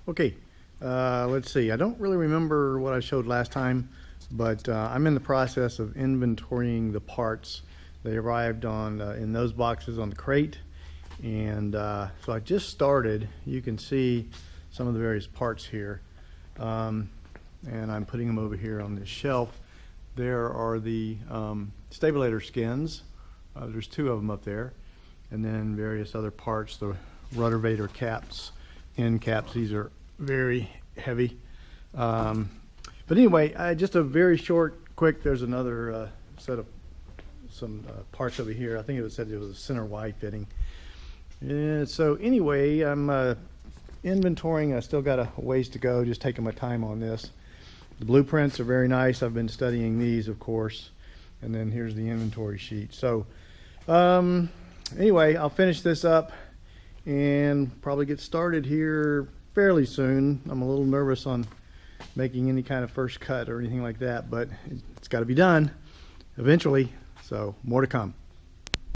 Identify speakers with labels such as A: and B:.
A: Okay, let's see. I don't really remember what I showed last time, but I'm in the process of inventorying the parts. They arrived on in those boxes on the crate, and so I just started. You can see some of the various parts here, and I'm putting them over here on this shelf. There are the stabilator skins. There's two of them up there, and then various other parts, the ruddervator caps, end caps. These are very heavy. But anyway, just a very short, quick, there's another set of some parts over here. I think it said it was a center Y fitting. And so anyway, I'm inventorying. I still got a ways to go, just taking my time on this. The blueprints are very nice. I've been studying these, of course. And then here's the inventory sheet. So anyway, I'll finish this up and probably get started here fairly soon. I'm a little nervous on making any kind of first cut or anything like that, but it's got to be done eventually. So more to come.